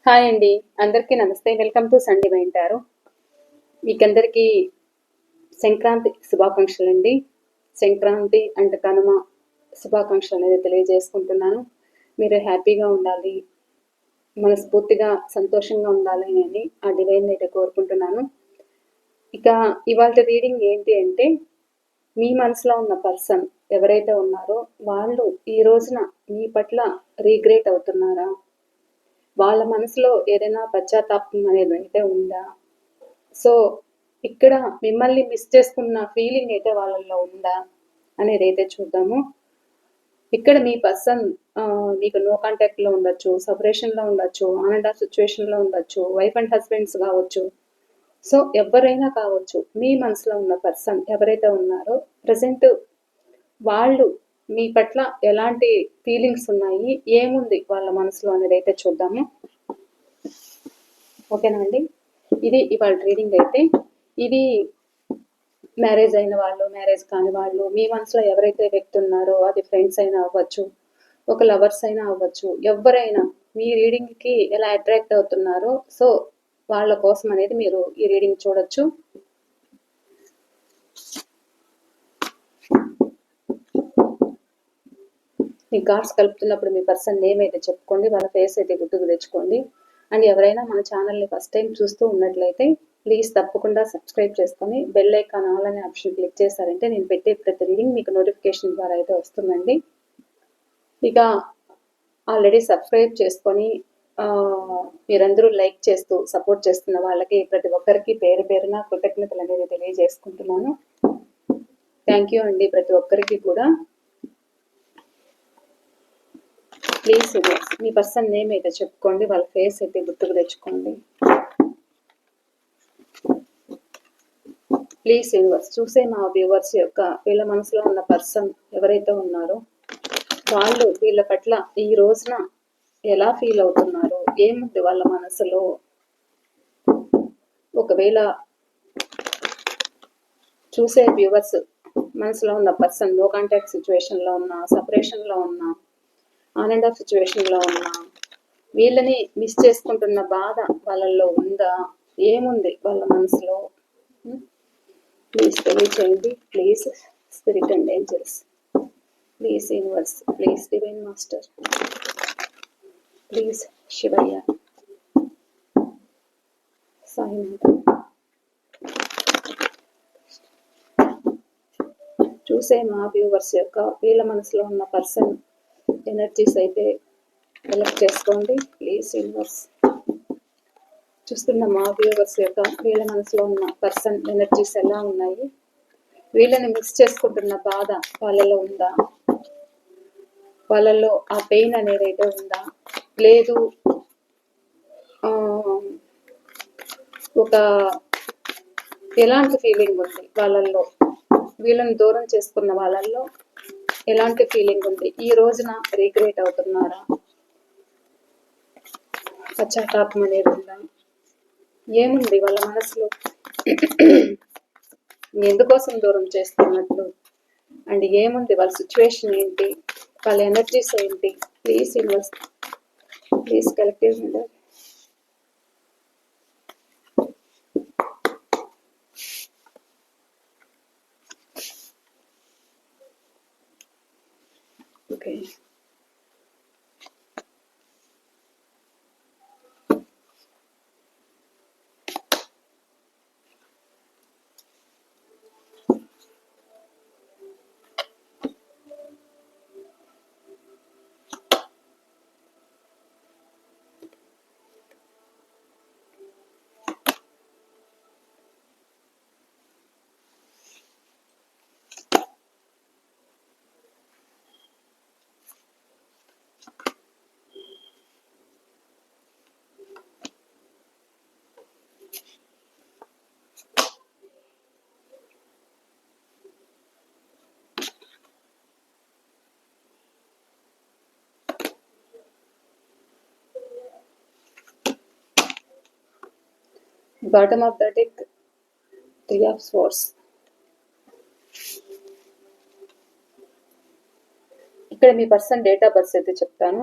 Hi అండి. అందరికీ నమస్తే. వెల్కమ్ టు సండే వింటారు. మీకందరికీ సంక్రాంతి శుభాకాంక్షలు అండి. సంక్రాంతి అండ్ కనుమ శుభాకాంక్షలు అనేది తెలియజేసుకుంటున్నాను. మీరు హ్యాపీగా ఉండాలి, మనస్ఫూర్తిగా సంతోషంగా ఉండాలి అని ఆ డివైన్ అయితే కోరుకుంటున్నాను. ఇక ఇవాళ రీడింగ్ ఏంటి అంటే, మీ మనసులో ఉన్న పర్సన్ ఎవరైతే ఉన్నారో వాళ్ళు ఈ రోజున మీ పట్ల రీగ్రెట్ అవుతున్నారా? వాళ్ళ మనసులో ఏదైనా పశ్చాత్తాపం అనేది అయితే ఉందా? సో ఇక్కడ మిమ్మల్ని మిస్ చేసుకున్న ఫీలింగ్ అయితే వాళ్ళల్లో ఉందా అనేది అయితే చూద్దాము. ఇక్కడ మీ పర్సన్ మీకు నో కాంటాక్ట్ లో ఉండొచ్చు, సపరేషన్ లో ఉండొచ్చు, ఆన్ అండ్ ఆఫ్ సిచ్యువేషన్ లో ఉండొచ్చు, వైఫ్ అండ్ హస్బెండ్స్ కావచ్చు. సో ఎవరైనా కావచ్చు, మీ మనసులో ఉన్న పర్సన్ ఎవరైతే ఉన్నారో ప్రజెంట్ వాళ్ళు మీ పట్ల ఎలాంటి ఫీలింగ్స్ ఉన్నాయి, ఏముంది వాళ్ళ మనసులో అనేది అయితే చూద్దాము. ఓకేనా అండి? ఇది ఇవాళ రీడింగ్ అయితే. ఇది మ్యారేజ్ అయిన వాళ్ళు, మ్యారేజ్ కాని వాళ్ళు, మీ మనసులో ఎవరైతే వ్యక్తి ఉన్నారో అది ఫ్రెండ్స్ అయినా అవ్వచ్చు, ఒక లవర్స్ అయినా అవ్వచ్చు, ఎవరైనా మీ రీడింగ్కి ఎలా అట్రాక్ట్ అవుతున్నారో సో వాళ్ళ కోసం అనేది మీరు ఈ రీడింగ్ చూడొచ్చు. మీ కార్డ్స్ కలుపుతున్నప్పుడు మీ పర్సన్ నేమ్ అయితే చెప్పుకోండి, వాళ్ళ ఫేస్ అయితే గుర్తుకు తెచ్చుకోండి. అండ్ ఎవరైనా మన ఛానల్ని ఫస్ట్ టైం చూస్తూ ఉన్నట్లయితే ప్లీజ్ తప్పకుండా సబ్స్క్రైబ్ చేసుకొని బెల్ ఐకాన్ ఆల్ అనే ఆప్షన్ క్లిక్ చేశారంటే నేను పెట్టే ప్రతి రీడింగ్ మీకు నోటిఫికేషన్ ద్వారా అయితే వస్తుందండి. ఇక ఆల్రెడీ సబ్స్క్రైబ్ చేసుకొని మీరందరూ లైక్ చేస్తూ సపోర్ట్ చేస్తున్న వాళ్ళకి ప్రతి ఒక్కరికి పేరు పేరున కృతజ్ఞతలు అనేది తెలియజేసుకుంటున్నాను. థ్యాంక్ యూ అండి ప్రతి ఒక్కరికి కూడా. ప్లీజ్ మీ పర్సన్ నేమ్ అయితే చెప్పుకోండి, వాళ్ళ ఫేస్ అయితే గుర్తుకు తెచ్చుకోండి. ప్లీజ్ యూనివర్స్ చూసే మా వ్యూవర్స్ యొక్క వీళ్ళ మనసులో ఉన్న పర్సన్ ఎవరైతే ఉన్నారో వాళ్ళు వీళ్ళ పట్ల ఈ రోజున ఎలా ఫీల్ అవుతున్నారు, ఏముంది వాళ్ళ మనసులో. ఒకవేళ చూసే వ్యూవర్స్ మనసులో ఉన్న పర్సన్ నో కాంటాక్ట్ సిచ్యువేషన్ లో ఉన్న, సపరేషన్ లో ఉన్న, ఆన్ అండ్ ఆఫ్ సిచ్యువేషన్ లో ఉన్నా, వీళ్ళని మిస్ చేసుకుంటున్న బాధ వాళ్ళల్లో ఉందా, ఏముంది వాళ్ళ మనసులో, ప్లీజ్ తెలియచేయండి. Please spirit and angels, please universe, please divine master, please Shivayya, Sainath. చూసే మా వ్యూవర్స్ యొక్క వీళ్ళ మనసులో ఉన్న పర్సన్ ఎనర్జీస్ అయితే కలెక్ట్ చేసుకోండి ప్లీజ్ యూనివర్స్. చూస్తున్న మా వ్యూవర్స్ యొక్క వీళ్ళ మనసులో ఉన్న పర్సన్ ఎనర్జీస్ ఎలా ఉన్నాయి, వీళ్ళని మిస్ చేసుకుంటున్న బాధ వాళ్ళలో ఉందా, వాళ్ళలో ఆ పెయిన్ అనేది అయితే ఉందా, లేదు ఒక ఎలాంటి ఫీలింగ్ ఉంది వాళ్ళల్లో, వీళ్ళని దూరం చేసుకున్న వాళ్ళల్లో ఎలాంటి ఫీలింగ్ ఉంది, ఈ రోజున రీగ్రెట్ అవుతున్నారా, పశ్చాత్తాపం అనేది ఉందా, ఏముంది వాళ్ళ మనసులో, ఎందుకోసం దూరం చేస్తున్నట్లు, అండ్ ఏముంది వాళ్ళ సిచ్యువేషన్ ఏంటి, వాళ్ళ ఎనర్జీస్ ఏంటి. Please universe, please collective member. Okay, bottom of the deck 3 of Swords. ఇక్కడ మీ పర్సన్ డేట్ ఆఫ్ బర్త్ అయితే చెప్తాను.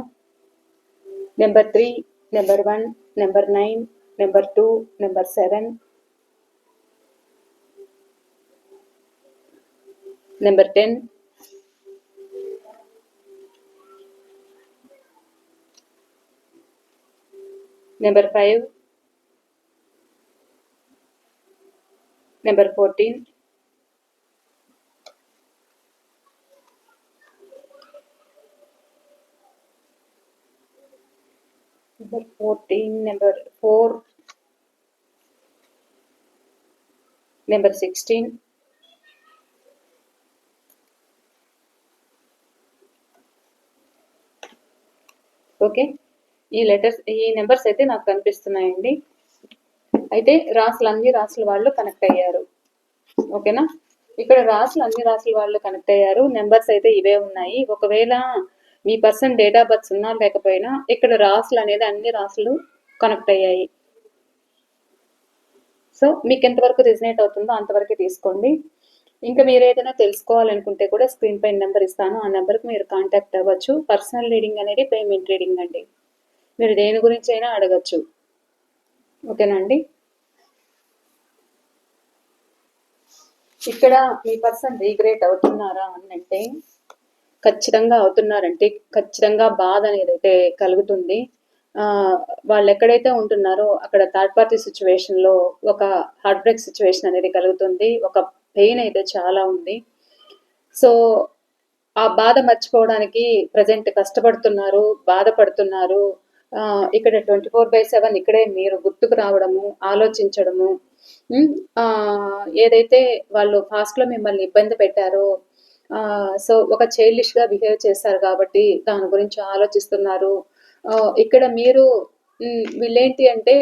Number 3 number 1, number 9, number 2, number 7, number 10, number 5, number 14, number 14, number 4, number 16, okay. ఈ numbers అయితే నాకు కనిపిస్తున్నాయండి. అయితే అన్ని రాసుల వాళ్ళు కనెక్ట్ అయ్యారు. ఓకేనా? ఇక్కడ అన్ని రాసుల వాళ్ళు కనెక్ట్ అయ్యారు. నెంబర్స్ అయితే ఇవే ఉన్నాయి. ఒకవేళ మీ పర్సన్ డేట్ ఆఫ్ బర్త్ ఉన్నా లేకపోయినా ఇక్కడ అన్ని రాసులు కనెక్ట్ అయ్యాయి. సో మీకు ఎంతవరకు రిజనేట్ అవుతుందో అంతవరకు తీసుకోండి. ఇంకా మీరు ఏదైనా తెలుసుకోవాలనుకుంటే కూడా స్క్రీన్ పైన నెంబర్ ఇస్తాను. ఆ నెంబర్కి మీరు కాంటాక్ట్ అవ్వచ్చు. పర్సనల్ రీడింగ్ అనేది పేమెంట్ రీడింగ్ అండి. మీరు దేని గురించి అయినా అడగచ్చు. ఓకేనా అండి? ఇక్కడ మీ పర్సన్ రీగ్రేట్ అవుతున్నారా అంటే ఖచ్చితంగా అవుతున్నారంటే ఖచ్చితంగా బాధ అనేది అయితే కలుగుతుంది. వాళ్ళు ఎక్కడైతే ఉంటున్నారో అక్కడ థర్డ్ పార్టీ సిచ్యువేషన్లో ఒక హార్ట్ బ్రేక్ సిచ్యువేషన్ అనేది కలుగుతుంది. ఒక పెయిన్ అయితే చాలా ఉంది. సో ఆ బాధ మర్చిపోవడానికి ప్రజెంట్ కష్టపడుతున్నారు, బాధపడుతున్నారు. ఇక్కడ 24/7 ఇక్కడే మీరు గుర్తుకు రావడము, ఆలోచించడము, ఏదైతే వాళ్ళు పాస్ట్లో మిమ్మల్ని ఇబ్బంది పెట్టారో, సో ఒక చైల్డిష్గా బిహేవ్ చేశారు కాబట్టి దాని గురించి ఆలోచిస్తున్నారు. ఇక్కడ మీరు వీళ్ళేంటి అంటే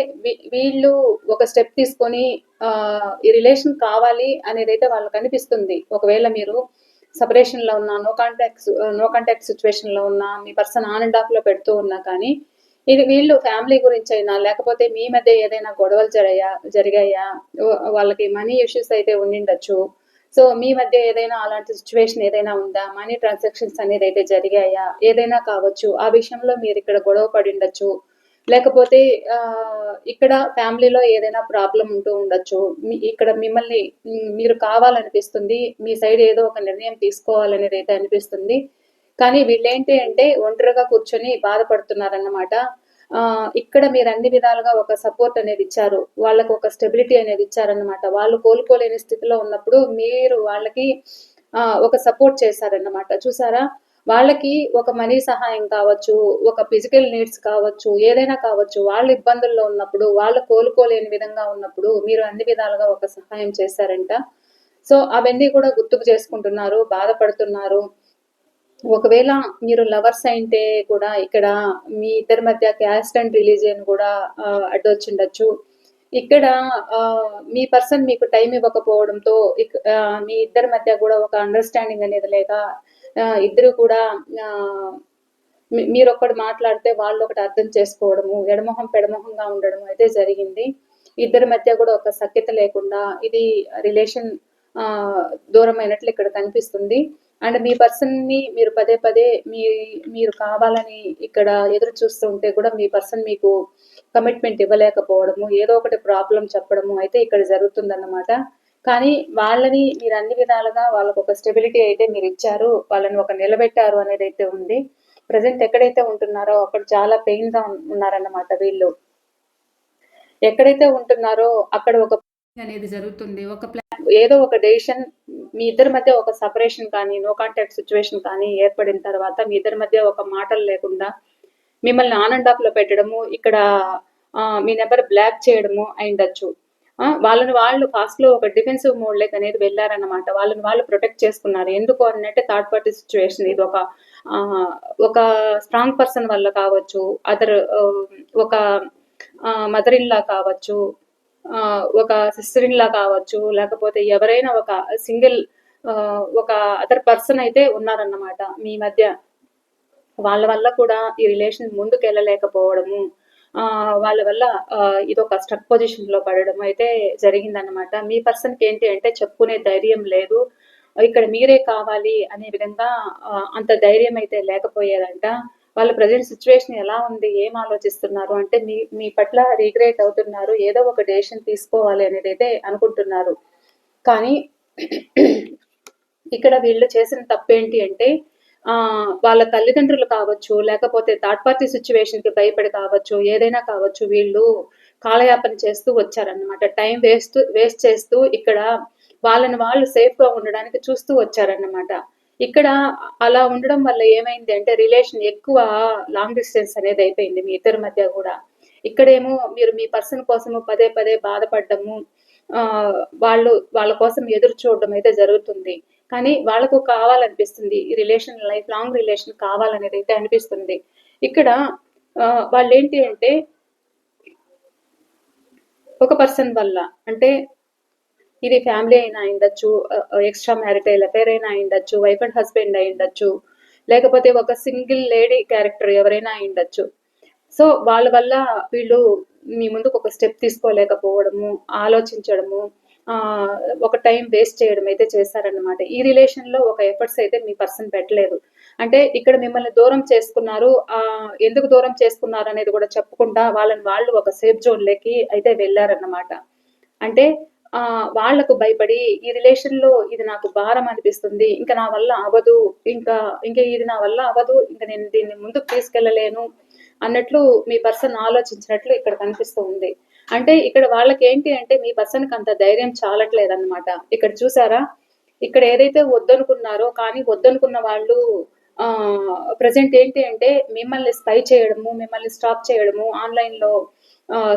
వీళ్ళు ఒక స్టెప్ తీసుకొని ఈ రిలేషన్ కావాలి అనేది అయితే వాళ్ళకి అనిపిస్తుంది. ఒకవేళ మీరు సపరేషన్లో ఉన్నా, నో కాంటాక్ట్ సిచ్యువేషన్లో ఉన్నా, మీ పర్సన్ ఆన్ అండ్ ఆఫ్లో పెడుతూ ఉన్నా కానీ ఇది వీళ్ళు ఫ్యామిలీ గురించి అయినా లేకపోతే మీ మధ్య ఏదైనా గొడవలు జరిగాయా, వాళ్ళకి మనీ ఇష్యూస్ అయితే ఉండిండొచ్చు. సో మీ మధ్య ఏదైనా అలాంటి సిచ్యువేషన్ ఏదైనా ఉందా, మనీ ట్రాన్సాక్షన్స్ అనేది అయితే జరిగాయా, ఏదైనా కావచ్చు. ఆ విషయంలో మీరు ఇక్కడ గొడవ పడిండొచ్చు. లేకపోతే ఇక్కడ ఫ్యామిలీలో ఏదైనా ప్రాబ్లం ఉంటూ ఉండొచ్చు. ఇక్కడ మిమ్మల్ని మీరు కావాలనిపిస్తుంది, మీ సైడ్ ఏదో ఒక నిర్ణయం తీసుకోవాలనేది అయితే అనిపిస్తుంది. కానీ వీళ్ళేంటి అంటే ఒంటరిగా కూర్చొని బాధపడుతున్నారన్నమాట. ఇక్కడ మీరు అన్ని విధాలుగా ఒక సపోర్ట్ అనేది ఇచ్చారు, వాళ్ళకు ఒక స్టెబిలిటీ అనేది ఇచ్చారన్నమాట. వాళ్ళు కోలుకోలేని స్థితిలో ఉన్నప్పుడు మీరు వాళ్ళకి ఒక సపోర్ట్ చేశారన్నమాట. చూసారా? వాళ్ళకి ఒక మనీ సహాయం కావచ్చు, ఒక ఫిజికల్ నీడ్స్ కావచ్చు, ఏదైనా కావచ్చు. వాళ్ళు ఇబ్బందుల్లో ఉన్నప్పుడు, వాళ్ళు కోలుకోలేని విధంగా ఉన్నప్పుడు మీరు అన్ని విధాలుగా ఒక సహాయం చేశారంట. సో అవన్నీ కూడా గుర్తుకు చేసుకుంటున్నారు, బాధపడుతున్నారు. ఒకవేళ మీరు లవర్స్ అయితే కూడా ఇక్కడ మీ ఇద్దరి మధ్య క్యాస్ట్ అండ్ రిలీజియన్ కూడా అడ్డొచ్చిండొచ్చు. ఇక్కడ మీ పర్సన్ మీకు టైం ఇవ్వకపోవడంతో మీ ఇద్దరి మధ్య కూడా ఒక అండర్స్టాండింగ్ అనేది లేక ఇద్దరు కూడా మీరు ఒకటి మాట్లాడితే వాళ్ళు ఒకటి అర్థం చేసుకోవడము, ఎడమొహం పెడమొహంగా ఉండడం అయితే జరిగింది. ఇద్దరి మధ్య కూడా ఒక సఖ్యత లేకుండా ఇది రిలేషన్ దూరమైనట్లు ఇక్కడ కనిపిస్తుంది. అండ్ మీ పర్సన్ని మీరు పదే పదే మీరు కావాలని ఇక్కడ ఎదురు చూస్తూ ఉంటే కూడా మీ పర్సన్ మీకు కమిట్మెంట్ ఇవ్వలేకపోవడము, ఏదో ఒకటి ప్రాబ్లం చెప్పడము అయితే ఇక్కడ జరుగుతుందన్నమాట. కానీ వాళ్ళని మీరు అన్ని విధాలుగా వాళ్ళకు ఒక స్టెబిలిటీ అయితే మీరు ఇచ్చారు, వాళ్ళని ఒక నిలబెట్టారు అనేది అయితే ఉంది. ప్రజెంట్ ఎక్కడైతే ఉంటున్నారో అక్కడ చాలా పెయిన్గా ఉన్నారన్నమాట. వీళ్ళు ఎక్కడైతే ఉంటున్నారో అక్కడ ఒక అనేది జరుగుతుంది. ఏదో ఒక డెసిషన్ మీ ఇద్దరి మధ్య ఒక సపరేషన్ కానీ, నో కాంటాక్ట్ సిచ్యువేషన్ కానీ ఏర్పడిన తర్వాత మీ ఇద్దరి మధ్య ఒక మాటలు లేకుండా మిమ్మల్ని ఆన్ అండ్ ఆఫ్ లో పెట్టడము, ఇక్కడ మీ నెంబర్ బ్లాక్ చేయడము అయిండొచ్చు. వాళ్ళని వాళ్ళు ఫాస్ట్ లో ఒక డిఫెన్సివ్ మోడ్ లెక్ అనేది వెళ్ళారన్నమాట. వాళ్ళని వాళ్ళు ప్రొటెక్ట్ చేసుకున్నారు. ఎందుకు అన్నట్టే థర్డ్ పార్టీ సిచ్యువేషన్ ఇది ఒక స్ట్రాంగ్ పర్సన్ వల్ల కావచ్చు, ఒక మదర్ ఇన్ లా కావచ్చు, ఒక సిస్టర్ ఇన్ లా కావచ్చు, లేకపోతే ఎవరైనా ఒక సింగిల్ ఒక అదర్ పర్సన్ అయితే ఉన్నారన్నమాట మీ మధ్య. వాళ్ళ వల్ల కూడా ఈ రిలేషన్ ముందుకు వెళ్ళలేకపోవడము, వాళ్ళ వల్ల ఇది ఒక స్ట్రక్ పొజిషన్ లో పడడం అయితే జరిగిందన్నమాట. మీ పర్సన్కి ఏంటి అంటే చెప్పుకునే ధైర్యం లేదు. ఇక్కడ మీరే కావాలి అనే విధంగా అంత ధైర్యం అయితే లేకపోయేదంట. వాళ్ళ ప్రజెంట్ సిచ్యువేషన్ ఎలా ఉంది, ఏం ఆలోచిస్తున్నారు అంటే మీ పట్ల రిగ్రెట్ అవుతున్నారు, ఏదో ఒక డెసిషన్ తీసుకోవాలి అనేది అయితే అనుకుంటున్నారు. కానీ ఇక్కడ వీళ్ళు చేసిన తప్పేంటి అంటే వాళ్ళ తల్లిదండ్రులు కావచ్చు, లేకపోతే థర్డ్ పార్టీ సిచ్యువేషన్కి భయపడి కావచ్చు, ఏదైనా కావచ్చు, వీళ్ళు కాలయాపన చేస్తూ వచ్చారన్నమాట. టైం వేస్ట్ చేస్తూ ఇక్కడ వాళ్ళని వాళ్ళు సేఫ్గా ఉండడానికి చూస్తూ వచ్చారన్నమాట. ఇక్కడ అలా ఉండడం వల్ల ఏమైంది అంటే రిలేషన్ ఎక్కువ లాంగ్ డిస్టెన్స్ అనేది అయిపోయింది మీ ఇద్దరి మధ్య కూడా. ఇక్కడేమో మీరు మీ పర్సన్ కోసము పదే పదే బాధపడ్డము, వాళ్ళ కోసం ఎదురు చూడడం అయితే జరుగుతుంది. కానీ వాళ్ళకు కావాలనిపిస్తుంది ఈ రిలేషన్, లైఫ్ లాంగ్ రిలేషన్ కావాలనేది అయితే అనిపిస్తుంది. ఇక్కడ వాళ్ళు ఏంటి అంటే ఒక పర్సన్ వల్ల, అంటే ఇది ఫ్యామిలీ అయినా అయిండొచ్చు, ఎక్స్ట్రా మ్యారిటైల్ అఫేర్ అయినా అయిండొచ్చు, వైఫ్ అండ్ హస్బెండ్ అయిండొచ్చు, లేకపోతే ఒక సింగిల్ లేడీ క్యారెక్టర్ ఎవరైనా అయిండొచ్చు. సో వాళ్ళ వల్ల వీళ్ళు మీ ముందుకు ఒక స్టెప్ తీసుకోలేకపోవడము, ఆలోచించడము, ఒక టైం వేస్ట్ చేయడం అయితే చేశారన్నమాట. ఈ రిలేషన్లో ఒక ఎఫర్ట్స్ అయితే మీ పర్సన్ పెట్టలేదు. అంటే ఇక్కడ మిమ్మల్ని దూరం చేసుకున్నారు, ఎందుకు దూరం చేసుకున్నారు అనేది కూడా చెప్పకుండా వాళ్ళని వాళ్ళు ఒక సేఫ్ జోన్లోకి అయితే వెళ్ళారన్నమాట. అంటే వాళ్లకు భయపడి ఈ రిలేషన్లో ఇది నాకు భారం అనిపిస్తుంది, ఇంకా నా వల్ల అవ్వదు, ఇంకా ఇది నా వల్ల అవ్వదు, ఇంకా నేను దీన్ని ముందుకు తీసుకెళ్ళలేను అన్నట్లు మీ పర్సన్ ఆలోచించినట్లు ఇక్కడ కనిపిస్తూ ఉంది. అంటే ఇక్కడ వాళ్ళకి ఏంటి అంటే మీ పర్సన్కి అంత ధైర్యం చాలట్లేదు అనమాట. ఇక్కడ చూసారా, ఇక్కడ ఏదైతే వద్దనుకున్నారో కానీ వద్దనుకున్న వాళ్ళు ప్రజెంట్ ఏంటి అంటే మిమ్మల్ని స్పై చేయడము, మిమ్మల్ని స్టాప్ చేయడము, ఆన్లైన్లో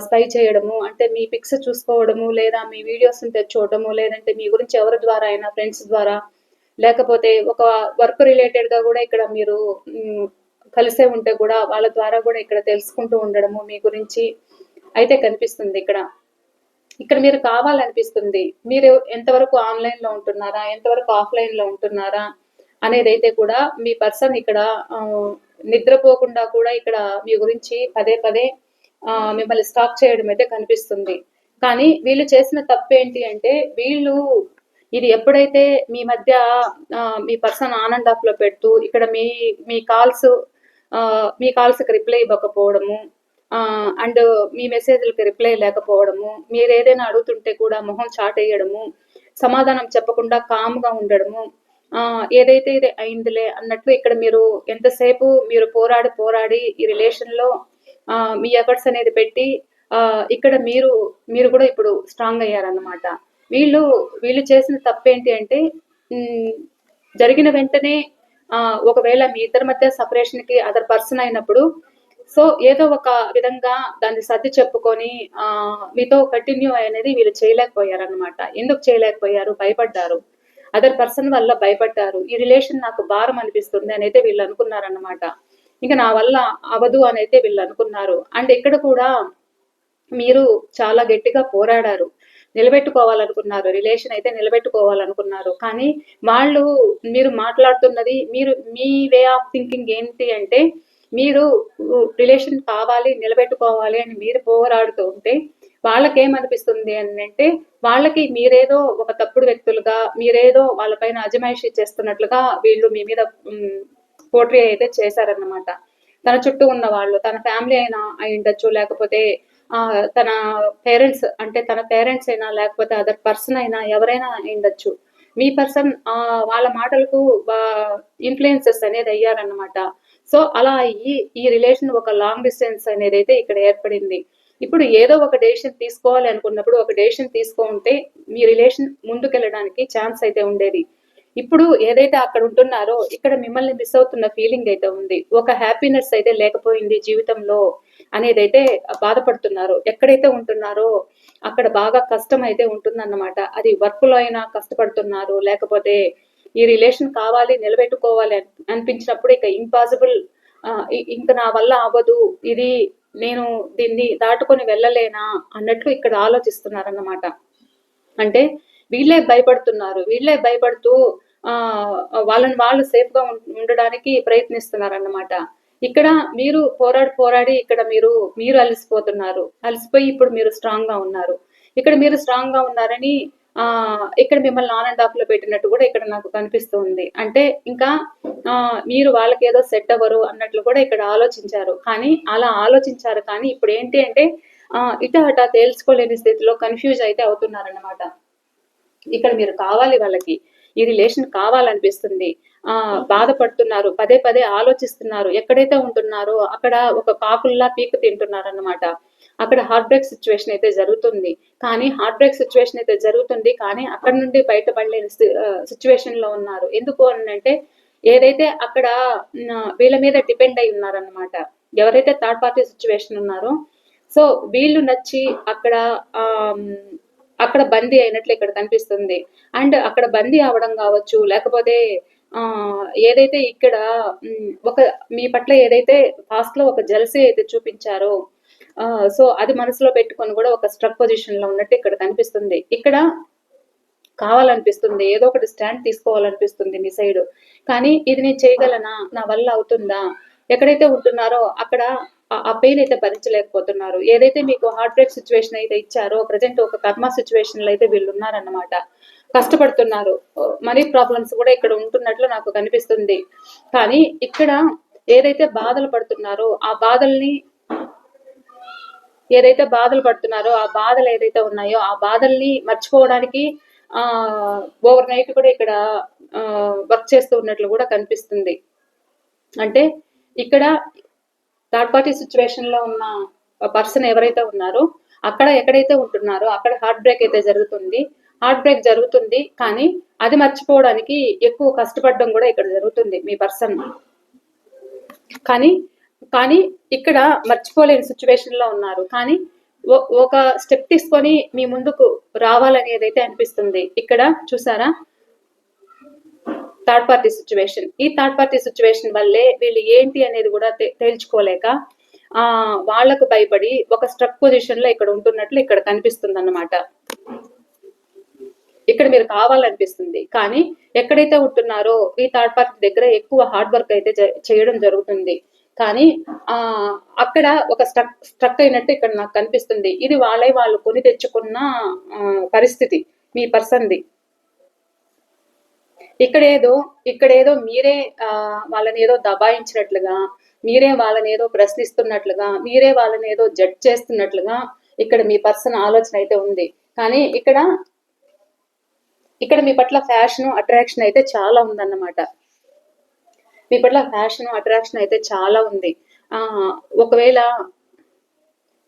స్పై చేయడము, అంటే మీ పిక్స్ చూసుకోవడము, లేదా మీ వీడియోస్ తెచ్చుకోవడము, లేదంటే మీ గురించి ఎవరి ద్వారా అయినా, ఫ్రెండ్స్ ద్వారా, లేకపోతే ఒక వర్క్ రిలేటెడ్గా కూడా ఇక్కడ మీరు కలిసే ఉంటే కూడా వాళ్ళ ద్వారా కూడా ఇక్కడ తెలుసుకుంటూ ఉండడము మీ గురించి అయితే కనిపిస్తుంది. ఇక్కడ మీరు కావాలనిపిస్తుంది, మీరు ఎంతవరకు ఆన్లైన్లో ఉంటున్నారా, ఎంతవరకు ఆఫ్లైన్లో ఉంటున్నారా అనేది అయితే కూడా మీ పర్సన్ ఇక్కడ నిద్రపోకుండా కూడా ఇక్కడ మీ గురించి పదే పదే మిమ్మల్ని స్టాక్ చేయడం అయితే కనిపిస్తుంది. కానీ వీళ్ళు చేసిన తప్పు ఏంటి అంటే వీళ్ళు ఇది ఎప్పుడైతే మీ మధ్య మీ పర్సన్ ఆన్ అండ్ ఆఫ్ లో పెడుతూ ఇక్కడ మీ కాల్స్కి రిప్లై ఇవ్వకపోవడము, అండ్ మీ మెసేజ్లకి రిప్లై లేకపోవడము, మీరు ఏదైనా అడుగుతుంటే కూడా మొహం చాటేయడము, సమాధానం చెప్పకుండా కామ్గా ఉండడము, ఏదైతే ఇది అయిందిలే అన్నట్లు ఇక్కడ మీరు ఎంతసేపు మీరు పోరాడి ఈ రిలేషన్లో మీ ఎఫర్ట్స్ అనేది పెట్టి ఇక్కడ మీరు కూడా ఇప్పుడు స్ట్రాంగ్ అయ్యారన్నమాట. వీళ్ళు చేసిన తప్పేంటి అంటే జరిగిన వెంటనే ఒకవేళ మీ ఇద్దరి మధ్య సపరేషన్కి అదర్ పర్సన్ అయినప్పుడు సో ఏదో ఒక విధంగా దాన్ని సర్ది చెప్పుకొని మీతో కంటిన్యూ అనేది వీళ్ళు చేయలేకపోయారన్నమాట. ఎందుకు చేయలేకపోయారు? భయపడ్డారు, అదర్ పర్సన్ వల్ల భయపడ్డారు. ఈ రిలేషన్ నాకు భారం అనిపిస్తుంది అని అయితే వీళ్ళు అనుకున్నారన్నమాట. ఇంకా నా వల్ల అవదు అని అయితే వీళ్ళు అనుకున్నారు. అండ్ ఇక్కడ కూడా మీరు చాలా గట్టిగా పోరాడారు, నిలబెట్టుకోవాలనుకున్నారు, రిలేషన్ అయితే నిలబెట్టుకోవాలనుకున్నారు. కానీ మీరు మాట్లాడుతున్నది, మీ వే ఆఫ్ థింకింగ్ ఏంటి అంటే మీరు రిలేషన్ కావాలి, నిలబెట్టుకోవాలి అని మీరు పోరాడుతూ ఉంటే వాళ్ళకేమనిపిస్తుంది అని అంటే వాళ్ళకి మీరేదో ఒక తప్పుడు వ్యక్తులుగా, మీరేదో వాళ్ళపైన అజమాయిషీ చేస్తున్నట్లుగా వీళ్ళు మీ మీద పోర్ట్రీ అయితే చేశారన్నమాట. తన చుట్టూ ఉన్న వాళ్ళు, తన ఫ్యామిలీ అయినా అయి ఉండొచ్చు, లేకపోతే తన పేరెంట్స్ అయినా, లేకపోతే అదర్ పర్సన్ అయినా, ఎవరైనా అయి ఉండొచ్చు. మీ పర్సన్ వాళ్ళ మాటలకు ఇన్ఫ్లుయెన్సెస్ అనేది అయ్యారన్నమాట. సో అలా ఈ రిలేషన్ ఒక లాంగ్ డిస్టెన్స్ అనేది అయితే ఇక్కడ ఏర్పడింది. ఇప్పుడు ఏదో ఒక డెసిషన్ తీసుకోవాలి అనుకున్నప్పుడు ఒక డెసిషన్ తీసుకుంటే మీ రిలేషన్ ముందుకెళ్ళడానికి ఛాన్స్ అయితే ఉండేది. ఇప్పుడు ఏదైతే అక్కడ ఉంటున్నారో ఇక్కడ మిమ్మల్ని మిస్ అవుతున్న ఫీలింగ్ అయితే ఉంది, ఒక హ్యాపీనెస్ అయితే లేకపోయింది జీవితంలో అనేది అయితే బాధపడుతున్నారు. ఎక్కడైతే ఉంటున్నారో అక్కడ బాగా కష్టం అయితే ఉంటుందన్నమాట. అది వర్క్లో అయినా కష్టపడుతున్నారు, లేకపోతే ఈ రిలేషన్ కావాలి, నిలబెట్టుకోవాలి అనిపించినప్పుడు ఇక ఇంపాసిబుల్, ఇంకా నా వల్ల అవ్వదు, నేను దీన్ని దాటుకొని వెళ్ళలేనా అన్నట్లు ఇక్కడ ఆలోచిస్తున్నారన్నమాట. అంటే వీళ్ళే భయపడుతూ వాళ్ళని వాళ్ళు సేఫ్ గా ఉండడానికి ప్రయత్నిస్తున్నారన్నమాట. ఇక్కడ మీరు పోరాడి ఇక్కడ మీరు అలసిపోతున్నారు, అలసిపోయి ఇప్పుడు మీరు స్ట్రాంగ్ గా ఉన్నారు. ఇక్కడ మీరు స్ట్రాంగ్ గా ఉన్నారని ఇక్కడ మిమ్మల్ని ఆన్ అండ్ ఆఫ్ లో పెట్టినట్టు కూడా ఇక్కడ నాకు కనిపిస్తుంది. అంటే ఇంకా మీరు వాళ్ళకి ఏదో సెట్ అవ్వరు అన్నట్లు కూడా ఇక్కడ ఆలోచించారు. కానీ అలా ఆలోచించారు, కానీ ఇప్పుడు ఏంటి అంటే ఇట అట తేల్చుకోలేని స్థితిలో కన్ఫ్యూజ్ అయితే అవుతున్నారన్నమాట. ఇక్కడ మీరు కావాలి, వాళ్ళకి ఈ రిలేషన్ కావాలనిపిస్తుంది. బాధపడుతున్నారు, పదే పదే ఆలోచిస్తున్నారు. ఎక్కడైతే ఉంటున్నారో అక్కడ ఒక కాకుల్లా పీక తింటున్నారు అన్నమాట. అక్కడ హార్ట్ బ్రేక్ సిచ్యువేషన్ అయితే జరుగుతుంది. కానీ హార్ట్ బ్రేక్ సిచ్యువేషన్ అయితే జరుగుతుంది, కానీ అక్కడ నుండి బయటపడలేని సిచ్యువేషన్ లో ఉన్నారు. ఎందుకు అంటే ఏదైతే అక్కడ వీళ్ళ మీద డిపెండ్ అయి ఉన్నారన్నమాట. ఎవరైతే థర్డ్ పార్టీ సిచ్యువేషన్ ఉన్నారో, సో వీళ్ళు నచ్చి అక్కడ అక్కడ బందీ అయినట్లు ఇక్కడ కనిపిస్తుంది. అండ్ అక్కడ బందీ అవడం కావచ్చు, లేకపోతే ఏదైతే ఇక్కడ ఒక మీ పట్ల ఏదైతే పాస్ట్ లో ఒక జెలసీ అయితే చూపించారో, సో అది మనసులో పెట్టుకొని కూడా ఒక స్ట్రక్ పొజిషన్ లో ఉన్నట్టు ఇక్కడ కనిపిస్తుంది. ఇక్కడ కావాలనిపిస్తుంది, ఏదో ఒకటి స్టాండ్ తీసుకోవాలనిపిస్తుంది మీ సైడ్. కానీ ఇది నేను చేయగలనా, నా వల్ల అవుతుందా? ఎక్కడైతే ఉంటున్నారో అక్కడ ఆ పెయిన్ అయితే భరించలేకపోతున్నారు. ఏదైతే మీకు హార్ట్ బ్రేక్ సిచ్యువేషన్ అయితే ఇచ్చారో, ప్రజెంట్ ఒక కర్మ సిచ్యువేషన్ లో అయితే వీళ్ళు ఉన్నారన్నమాట. కష్టపడుతున్నారు. మనీ ప్రాబ్లమ్స్ కూడా ఇక్కడ ఉంటున్నట్లు నాకు కనిపిస్తుంది. కానీ ఇక్కడ ఏదైతే బాధలు పడుతున్నారో ఆ బాధల్ని ఏదైతే బాధలు పడుతున్నారో ఆ బాధలు ఏదైతే ఉన్నాయో ఆ బాధల్ని మర్చిపోవడానికి ఓవర్ నైట్ కూడా ఇక్కడ వర్క్ చేస్తూ ఉన్నట్లు కూడా కనిపిస్తుంది. అంటే ఇక్కడ థర్డ్ పార్టీ సిచ్యువేషన్ లో ఉన్న పర్సన్ ఎవరైతే ఉన్నారో అక్కడ ఎక్కడైతే ఉంటున్నారో అక్కడ హార్ట్ బ్రేక్ అయితే జరుగుతుంది. హార్ట్ బ్రేక్ జరుగుతుంది, కానీ అది మర్చిపోవడానికి ఎక్కువ కష్టపడడం కూడా ఇక్కడ జరుగుతుంది మీ పర్సన్. కానీ ఇక్కడ మర్చిపోలేని సిచ్యువేషన్ లో ఉన్నారు. కానీ ఒక స్టెప్ తీసుకొని మీ ముందుకు రావాలనేది అయితే అనిపిస్తుంది. ఇక్కడ చూసారా, థర్డ్ పార్టీ సిచ్యువేషన్. ఈ థర్డ్ పార్టీ సిచ్యువేషన్ వల్లే వీళ్ళు ఏంటి అనేది కూడా తేల్చుకోలేక వాళ్లకు భయపడి ఒక స్ట్రక్ పొజిషన్ లో ఇక్కడ ఉంటున్నట్లు ఇక్కడ కనిపిస్తుంది అన్నమాట. ఇక్కడ మీరు కావాలనిపిస్తుంది, కానీ ఎక్కడైతే ఉంటున్నారో ఈ థర్డ్ పార్టీ దగ్గర ఎక్కువ హార్డ్ వర్క్ అయితే చేయడం జరుగుతుంది. కానీ అక్కడ ఒక స్ట్రక్ అయినట్టు ఇక్కడ నాకు కనిపిస్తుంది. ఇది వాళ్ళు కొని తెచ్చుకున్న పరిస్థితి మీ పర్సన్ది. ఇక్కడేదో మీరే వాళ్ళని ఏదో దబాయించినట్లుగా, మీరే వాళ్ళని ఏదో ప్రశ్నిస్తున్నట్లుగా, మీరే వాళ్ళని ఏదో జడ్జ్ చేస్తున్నట్లుగా ఇక్కడ మీ పర్సన్ ఆలోచన అయితే ఉంది. కానీ ఇక్కడ మీ పట్ల ఫ్యాషన్ అట్రాక్షన్ అయితే చాలా ఉందన్నమాట. మీ పట్ల ఫ్యాషన్ అట్రాక్షన్ అయితే చాలా ఉంది. ఒకవేళ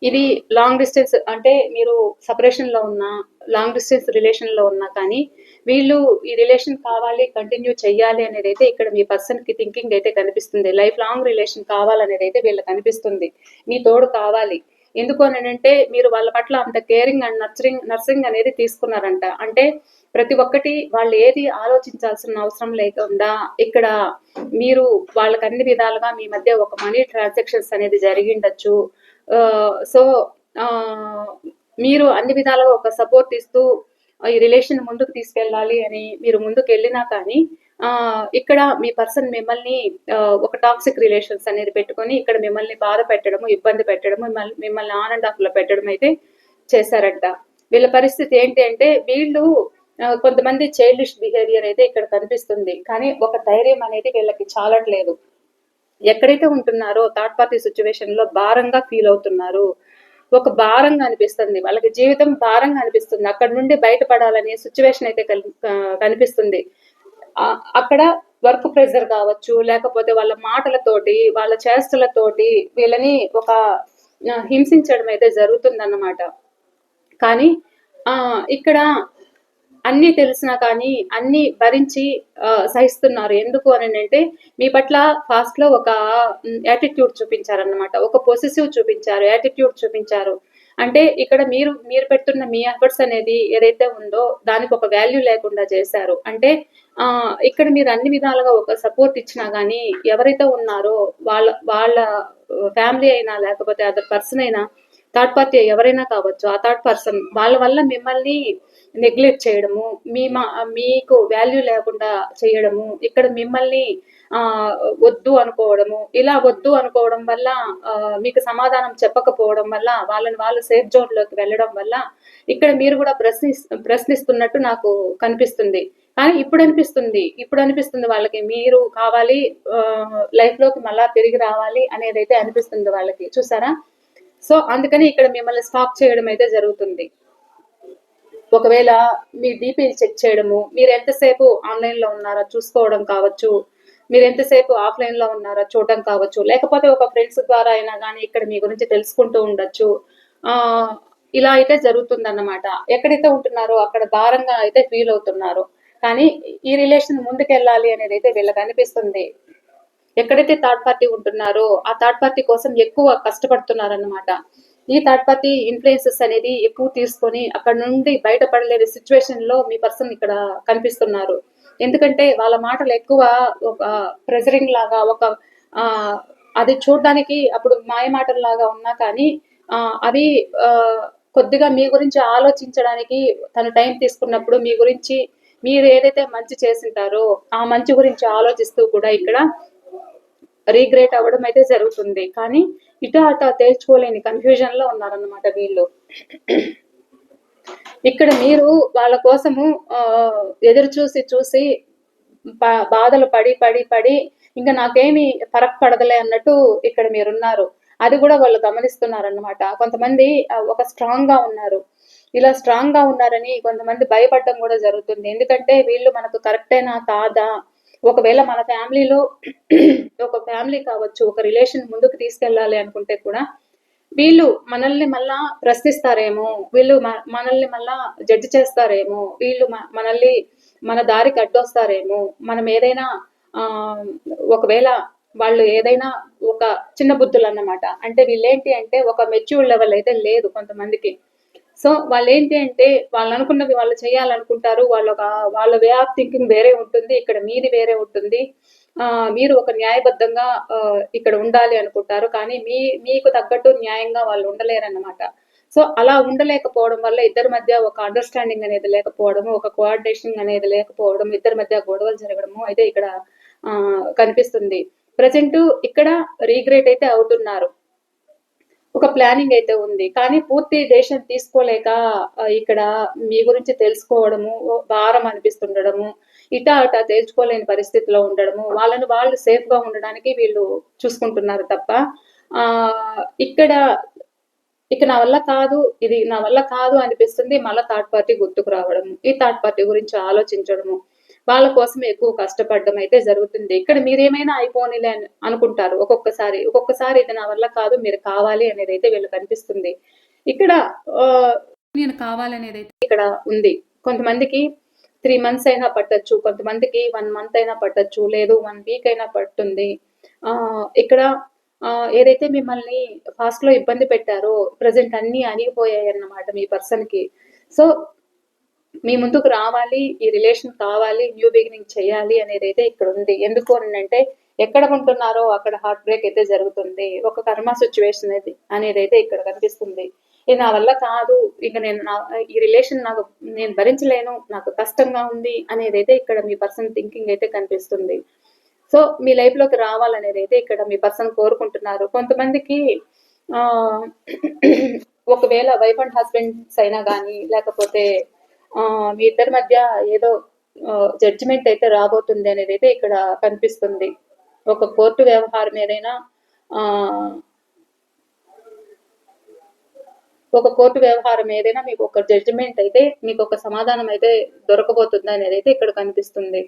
ఇది లాంగ్ డిస్టెన్స్ అంటే మీరు సపరేషన్ లో ఉన్నా, లాంగ్ డిస్టెన్స్ రిలేషన్ లో ఉన్నా, కానీ వీళ్ళు ఈ రిలేషన్ కావాలి, కంటిన్యూ చెయ్యాలి అనేది అయితే ఇక్కడ మీ పర్సన్ కి థింకింగ్ అయితే కనిపిస్తుంది. లైఫ్ లాంగ్ రిలేషన్ కావాలనేది అయితే వీళ్ళకి కనిపిస్తుంది. మీ తోడు కావాలి. ఎందుకు అని అంటే మీరు వాళ్ళ పట్ల అంత కేరింగ్ అండ్ నర్సింగ్ అనేది తీసుకున్నారంట. అంటే ప్రతి ఒక్కటి వాళ్ళు ఏది ఆలోచించాల్సిన అవసరం లేకుండా ఇక్కడ మీరు వాళ్ళకి అన్ని విధాలుగా మీ మధ్య ఒక మనీ ట్రాన్సాక్షన్స్ అనేది జరిగిండొచ్చు. సో మీరు అన్ని విధాలుగా ఒక సపోర్ట్ ఇస్తూ ఈ రిలేషన్ ముందుకు తీసుకెళ్ళాలి అని మీరు ముందుకు వెళ్ళినా, కానీ ఇక్కడ మీ పర్సన్ మిమ్మల్ని ఒక టాక్సిక్ రిలేషన్స్ అనేది పెట్టుకొని ఇక్కడ మిమ్మల్ని బాధ పెట్టడము, ఇబ్బంది పెట్టడము, మిమ్మల్ని ఆన్ అండ్ ఆఫ్ లో పెట్టడం అయితే చేశారంట. వీళ్ళ పరిస్థితి ఏంటి అంటే వీళ్ళు కొంతమంది చైల్డిష్ బిహేవియర్ అయితే ఇక్కడ కనిపిస్తుంది. కానీ ఒక ధైర్యం అనేది వీళ్ళకి చాలట్లేదు. ఎక్కడైతే ఉంటున్నారో థర్డ్ పార్టీ సిచ్యువేషన్ లో భారంగా ఫీల్ అవుతున్నారు. ఒక భారంగా అనిపిస్తుంది, వాళ్ళకి జీవితం భారంగా అనిపిస్తుంది. అక్కడ నుండి బయటపడాలనే సిచ్యువేషన్ అయితే కనిపిస్తుంది. అక్కడ వర్క్ ప్రెషర్ కావచ్చు, లేకపోతే వాళ్ళ మాటలతోటి, వాళ్ళ చేష్టలతోటి వీళ్ళని ఒక హింసించడం అయితే జరుగుతుందన్నమాట. కానీ ఇక్కడ అన్ని తెలిసినా కానీ అన్ని భరించి సహిస్తున్నారు. ఎందుకు అని అంటే మీ పట్ల ఫాస్ట్ లో ఒక యాటిట్యూడ్ చూపించారన్నమాట. ఒక పొసెసివ్ చూపించారు, యాటిట్యూడ్ చూపించారు. అంటే ఇక్కడ మీరు పెడుతున్న మీ ఎఫర్ట్స్ అనేది ఏదైతే ఉందో దానికి ఒక వాల్యూ లేకుండా చేశారు. అంటే ఇక్కడ మీరు అన్ని విధాలుగా ఒక సపోర్ట్ ఇచ్చినా కానీ ఎవరైతే ఉన్నారో వాళ్ళ ఫ్యామిలీ అయినా లేకపోతే అదర్ పర్సన్ అయినా థర్డ్ పార్టీ ఎవరైనా కావచ్చు, ఆ థర్డ్ పర్సన్ వాళ్ళ వల్ల మిమ్మల్ని నెగ్లెక్ట్ చేయడము, మీకు వాల్యూ లేకుండా చేయడము, ఇక్కడ మిమ్మల్ని ఆ వద్దు అనుకోవడము, ఇలా వద్దు అనుకోవడం వల్ల మీకు సమాధానం చెప్పకపోవడం వల్ల వాళ్ళని వాళ్ళు సేఫ్ జోన్ లోకి వెళ్ళడం వల్ల ఇక్కడ మీరు కూడా ప్రశ్నిస్తున్నట్టు నాకు కనిపిస్తుంది. కానీ ఇప్పుడు అనిపిస్తుంది వాళ్ళకి మీరు కావాలి, లైఫ్ లోకి మళ్ళా తిరిగి రావాలి అనేది అయితే అనిపిస్తుంది వాళ్ళకి, చూసారా? సో అందుకని ఇక్కడ మిమ్మల్ని స్టాప్ చేయడం అయితే జరుగుతుంది. ఒకవేళ మీ డీపీ చెక్ చేయడము, మీరు ఎంతసేపు ఆన్లైన్ లో ఉన్నారా చూసుకోవడం కావచ్చు, మీరు ఎంతసేపు ఆఫ్లైన్ లో ఉన్నారా చూడడం కావచ్చు, లేకపోతే ఒక ఫ్రెండ్స్ ద్వారా అయినా కానీ ఇక్కడ మీ గురించి తెలుసుకుంటూ ఉండొచ్చు. ఇలా అయితే జరుగుతుందన్నమాట. ఎక్కడైతే ఉంటున్నారో అక్కడ భారంగా అయితే ఫీల్ అవుతున్నారు. కానీ ఈ రిలేషన్ ముందుకెళ్ళాలి అనేది అయితే వీళ్ళకి అనిపిస్తుంది. ఎక్కడైతే థర్డ్ పార్టీ ఉంటున్నారో ఆ థర్డ్ పార్టీ కోసం ఎక్కువ కష్టపడుతున్నారన్నమాట. ఈ థర్డ్ పార్టీ ఇన్ఫ్లుయెన్సెస్ అనేది ఎక్కువ తీసుకొని అక్కడ నుండి బయటపడలేని సిచ్యువేషన్ లో మీ పర్సన్ ఇక్కడ కనిపిస్తున్నారు. ఎందుకంటే వాళ్ళ మాటలు ఎక్కువ ఒక ప్రెజరింగ్ లాగా, ఒక అది చూడడానికి అప్పుడు మాయ మాటల్లాగా ఉన్నా కానీ అవి కొద్దిగా మీ గురించి ఆలోచించడానికి తను టైం తీసుకున్నప్పుడు మీ గురించి మీరు ఏదైతే మంచి చేసింటారో ఆ మంచి గురించి ఆలోచిస్తూ కూడా ఇక్కడ రీగ్రేట్ అవ్వడం అయితే జరుగుతుంది. కానీ ఇటు అటు తేల్చుకోలేని కన్ఫ్యూజన్ లో ఉన్నారన్నమాట వీళ్ళు. ఇక్కడ మీరు వాళ్ళ కోసము ఎదురు చూసి బాధలు పడి ఇంకా నాకేమి ఫరక్ పడదలే అన్నట్టు ఇక్కడ మీరున్నారు. అది కూడా వాళ్ళు గమనిస్తున్నారన్నమాట. కొంతమంది ఒక స్ట్రాంగ్ గా ఉన్నారు. ఇలా స్ట్రాంగ్ గా ఉన్నారని కొంతమంది భయపడడం కూడా జరుగుతుంది. ఎందుకంటే వీళ్ళు మనకు కరెక్టేనా కాదా, ఒకవేళ మన ఫ్యామిలీలో ఒక ఫ్యామిలీ కావచ్చు, ఒక రిలేషన్ ముందుకు తీసుకెళ్ళాలి అనుకుంటే కూడా వీళ్ళు మనల్ని మళ్ళా ప్రశ్నిస్తారేమో, వీళ్ళు మనల్ని మళ్ళా జడ్జి చేస్తారేమో, వీళ్ళు మనల్ని మన దారికి అడ్డొస్తారేమో, మనం ఏదైనా ఒకవేళ వాళ్ళు ఏదైనా ఒక చిన్న బుద్ధులు అన్నమాట. అంటే వీళ్ళేంటి అంటే ఒక మెచ్యూర్డ్ లెవెల్ అయితే లేదు కొంతమందికి. సో వాళ్ళు ఏంటి అంటే వాళ్ళు అనుకున్నవి వాళ్ళు చేయాలనుకుంటారు. వాళ్ళ వే ఆఫ్ థింకింగ్ వేరే ఉంటుంది, ఇక్కడ మీది వేరే ఉంటుంది. మీరు ఒక న్యాయబద్ధంగా ఇక్కడ ఉండాలి అనుకుంటారు, కానీ మీకు తగ్గట్టు న్యాయంగా వాళ్ళు ఉండలేరన్నమాట. సో అలా ఉండలేకపోవడం వల్ల ఇద్దరి మధ్య ఒక అండర్స్టాండింగ్ అనేది లేకపోవడము, ఒక కోఆర్డినేషన్ అనేది లేకపోవడం, ఇద్దరి మధ్య గొడవలు జరగడము అయితే ఇక్కడ కనిపిస్తుంది. ప్రజెంట్ ఇక్కడ రీగ్రేట్ అయితే అవుతున్నారు, ఒక ప్లానింగ్ అయితే ఉంది, కానీ పూర్తి దేశం తీసుకోలేక ఇక్కడ మీ గురించి తెలుసుకోవడము భారం అనిపిస్తుండడము, ఇటా అటా తేల్చుకోలేని పరిస్థితిలో ఉండడము, వాళ్ళని వాళ్ళు సేఫ్ గా ఉండడానికి వీళ్ళు చూసుకుంటున్నారు తప్ప ఇక్కడ ఇక నా వల్ల కాదు, ఇది నా వల్ల కాదు అనిపిస్తుంది. మళ్ళీ థర్డ్ పార్టీ గుర్తుకు రావడము, ఈ థర్డ్ పార్టీ గురించి ఆలోచించడము, వాళ్ళ కోసం ఎక్కువ కష్టపడడం అయితే జరుగుతుంది. ఇక్కడ మీరేమైనా అయిపోనిలే అని అనుకుంటారు ఒక్కొక్కసారి ఇది నా వల్ల కాదు, మీరు కావాలి అనేది అయితే వీళ్ళకి అనిపిస్తుంది. ఇక్కడ నేను కావాలనేది అయితే ఇక్కడ ఉంది. కొంతమందికి 3 months అయినా పట్టచ్చు, కొంతమందికి 1 month అయినా పట్టచ్చు, లేదు 1 week అయినా పడుతుంది. ఇక్కడ ఏదైతే మిమ్మల్ని ఫాస్ట్ లో ఇబ్బంది పెట్టారో ప్రజెంట్ అన్ని అణిగిపోయాయి అన్నమాట మీ పర్సన్ కి. సో మీ ముందుకు రావాలి, ఈ రిలేషన్ కావాలి, న్యూ బిగినింగ్ చేయాలి అనేది అయితే ఇక్కడ ఉంది. ఎందుకు అంటే ఎక్కడ ఉంటున్నారో అక్కడ హార్ట్ బ్రేక్ అయితే జరుగుతుంది, ఒక కర్మ సిచ్యువేషన్ అనేది అయితే ఇక్కడ కనిపిస్తుంది. ఇది నా వల్ల కాదు, ఇక ఈ రిలేషన్ నేను భరించలేను, నాకు కష్టంగా ఉంది అనేది అయితే ఇక్కడ మీ పర్సన్ థింకింగ్ అయితే కనిపిస్తుంది. సో మీ లైఫ్ లోకి రావాలనేది అయితే ఇక్కడ మీ పర్సన్ కోరుకుంటున్నారు. కొంతమందికి ఒకవేళ వైఫ్ అండ్ హస్బెండ్స్ అయినా కానీ, లేకపోతే మీ ఇద్దరి మధ్య ఏదో జడ్జిమెంట్ అయితే రాబోతుంది అనేది అయితే ఇక్కడ కనిపిస్తుంది. ఒక కోర్టు వ్యవహారం ఏదైనా మీకు ఒక జడ్జిమెంట్ అయితే, మీకు ఒక సమాధానం అయితే దొరకబోతుంది అనేది అయితే ఇక్కడ కనిపిస్తుంది.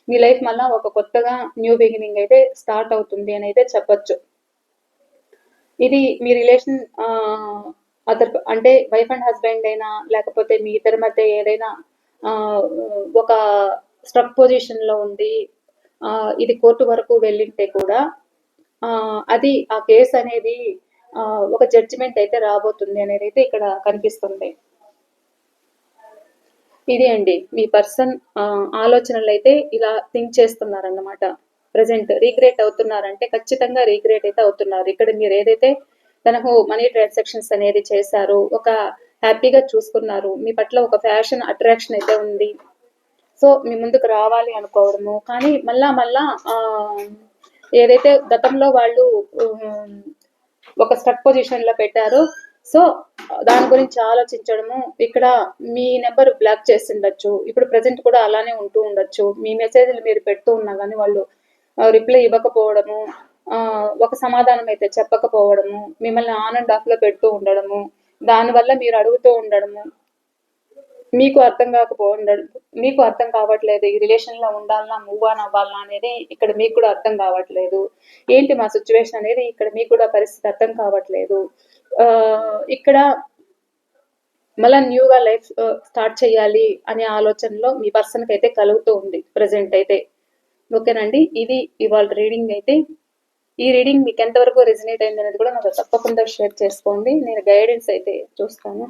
మీ లైఫ్ మళ్ళా ఒక కొత్తగా న్యూ బిగినింగ్ అయితే స్టార్ట్ అవుతుంది అని అయితే చెప్పొచ్చు. ఇది మీ రిలేషన్ అంటే వైఫ్ అండ్ హస్బెండ్ అయినా, లేకపోతే మీ ఇద్దరి మధ్య ఏదైనా ఒక స్ట్రక్ పొజిషన్ లో ఉండి ఇది కోర్టు వరకు వెళ్ళింటే కూడా అది ఆ కేసు అనేది ఒక జడ్జిమెంట్ అయితే రాబోతుంది అనేది అయితే ఇక్కడ కనిపిస్తుంది. ఇది అండి మీ పర్సన్ ఆలోచనలు అయితే ఇలా థింక్ చేస్తున్నారన్నమాట. ప్రజెంట్ రీగ్రేట్ అవుతున్నారంటే ఖచ్చితంగా రీగ్రేట్ అయితే అవుతున్నారు. ఇక్కడ మీరు ఏదైతే తనకు మనీ ట్రాన్సాక్షన్స్ అనేది చేశారు, ఒక హ్యాపీగా చూసుకున్నారు, మీ పట్ల ఒక ఫ్యాషన్ అట్రాక్షన్ అయితే ఉంది. సో మీ ముందుకు రావాలి అనుకోవడము, కానీ మళ్ళా ఏదైతే గతంలో వాళ్ళు ఒక స్టక్ పొజిషన్ లో పెట్టారో సో దాని గురించి ఆలోచించడము, ఇక్కడ మీ నెంబర్ బ్లాక్ చేసి ఉండొచ్చు, ఇప్పుడు ప్రజెంట్ కూడా అలానే ఉంటూ ఉండొచ్చు, మీ మెసేజ్లు మీరు పెడుతూ ఉన్నా కానీ వాళ్ళు రిప్లై ఇవ్వకపోవడము, ఒక సమాధానం అయితే చెప్పకపోవడము, మిమ్మల్ని ఆన్ అండ్ ఆఫ్ లో పెడుతూ ఉండడము, దానివల్ల మీరు అడుగుతూ ఉండడము, మీకు అర్థం కావట్లేదు ఈ రిలేషన్ లో ఉండాలన్నా మూవ్ ఆన్ అవ్వాలన్నా అనేది ఇక్కడ మీకు కూడా అర్థం కావట్లేదు. ఏంటి మా సిచ్యువేషన్ అనేది ఇక్కడ మీకు కూడా పరిస్థితి అర్థం కావట్లేదు. ఇక్కడ మళ్ళీ న్యూగా లైఫ్ స్టార్ట్ చేయాలి అనే ఆలోచనలో మీ పర్సన్కి అయితే కలుగుతూ ఉంది ప్రజెంట్ అయితే. ఓకేనండి, ఇది ఇవాళ రీడింగ్ అయితే. ఈ రీడింగ్ మీకు ఎంతవరకు రెజినేట్ అయింది అనేది కూడా నాకు తప్పకుండా షేర్ చేసుకోండి, నేను గైడెన్స్ అయితే చూస్తాను.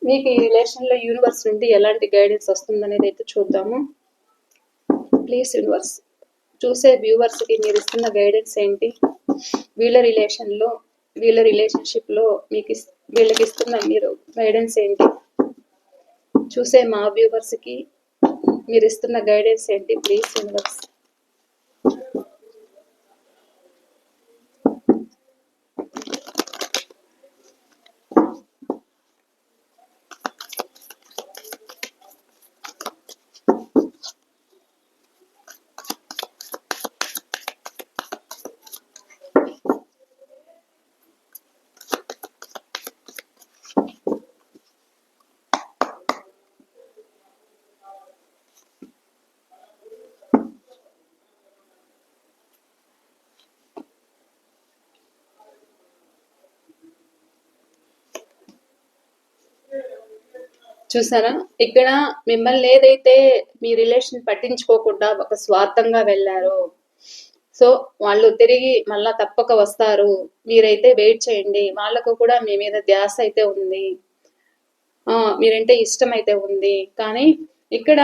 మీకు ఈ రిలేషన్లో యూనివర్స్ నుండి ఎలాంటి గైడెన్స్ వస్తుందనేది అయితే చూద్దాము. ప్లీజ్ యూనివర్స్, చూసే వ్యూవర్స్కి మీరు ఇస్తున్న గైడెన్స్ ఏంటి? వీళ్ళ రిలేషన్షిప్లో మీకు వీళ్ళకి ఇస్తున్న మీరు గైడెన్స్ ఏంటి? చూసే మా వ్యూవర్స్కి మీరు ఇస్తున్న గైడెన్స్ ఏంటి? Please universe. చూసారా, ఇక్కడ మిమ్మల్ని ఏదైతే మీ రిలేషన్ పట్టించుకోకుండా ఒక స్వార్థంగా వెళ్ళారో సో వాళ్ళు తిరిగి మళ్ళా తప్పక వస్తారు, మీరైతే వెయిట్ చేయండి. వాళ్ళకు కూడా మీ మీద ధ్యాస అయితే ఉంది, మీరంటే ఇష్టం అయితే ఉంది. కానీ ఇక్కడ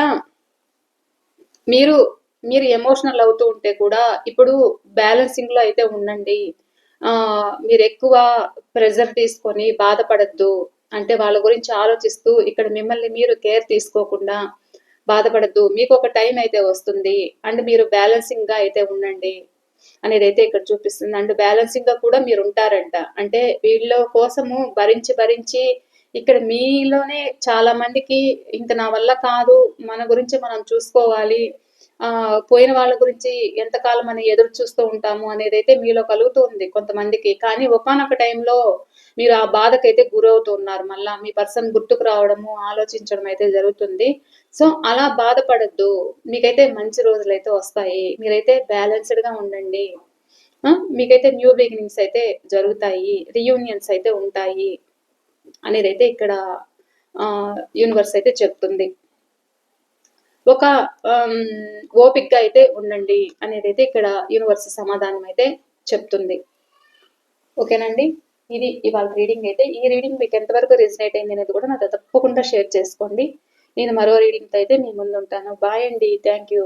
మీరు ఎమోషనల్ అవుతూ ఉంటే కూడా ఇప్పుడు బ్యాలెన్సింగ్ లో అయితే ఉండండి. మీరు ఎక్కువ ప్రెజర్ తీసుకొని బాధపడద్దు, అంటే వాళ్ళ గురించి ఆలోచిస్తూ ఇక్కడ మిమ్మల్ని మీరు కేర్ తీసుకోకుండా బాధపడద్దు. మీకు ఒక టైం అయితే వస్తుంది అండ్ మీరు బ్యాలెన్సింగ్ గా అయితే ఉండండి అనేది అయితే ఇక్కడ చూపిస్తుంది. అండ్ బ్యాలెన్సింగ్ గా కూడా మీరు ఉంటారంట, అంటే వీళ్ళ కోసము భరించి ఇక్కడ మీలోనే చాలా మందికి ఇంక నా వల్ల కాదు, మన గురించి మనం చూసుకోవాలి, పోయిన వాళ్ళ గురించి ఎంతకాలం మనం ఎదురు చూస్తూ ఉంటాము అనేది అయితే మీలో కలుగుతుంది కొంతమందికి. కానీ ఒకానొక టైంలో మీరు ఆ బాధకైతే గురవుతున్నారు, మళ్ళా మీ పర్సన్ గుర్తుకు రావడము ఆలోచించడం అయితే జరుగుతుంది. సో అలా బాధపడద్దు, మీకైతే మంచి రోజులు అయితే వస్తాయి, మీరైతే బ్యాలెన్స్డ్ గా ఉండండి. మీకైతే న్యూ బిగినింగ్స్ అయితే జరుగుతాయి, రీయూనియన్స్ అయితే ఉంటాయి అనేది అయితే ఇక్కడ యూనివర్స్ అయితే చెప్తుంది. ఒక ఓపిక్గా అయితే ఉండండి అనేది అయితే ఇక్కడ యూనివర్స్ సమాధానం అయితే చెప్తుంది. ఓకేనండి, ఇది ఇవాళ రీడింగ్ అయితే. ఈ రీడింగ్ మీకు ఎంతవరకు రెజినేట్ అయింది అనేది కూడా నాతో తప్పకుండా షేర్ చేసుకోండి. నేను మరో రీడింగ్తో అయితే మీ ముందు ఉంటాను. బాయ్ అండి, థ్యాంక్ యూ.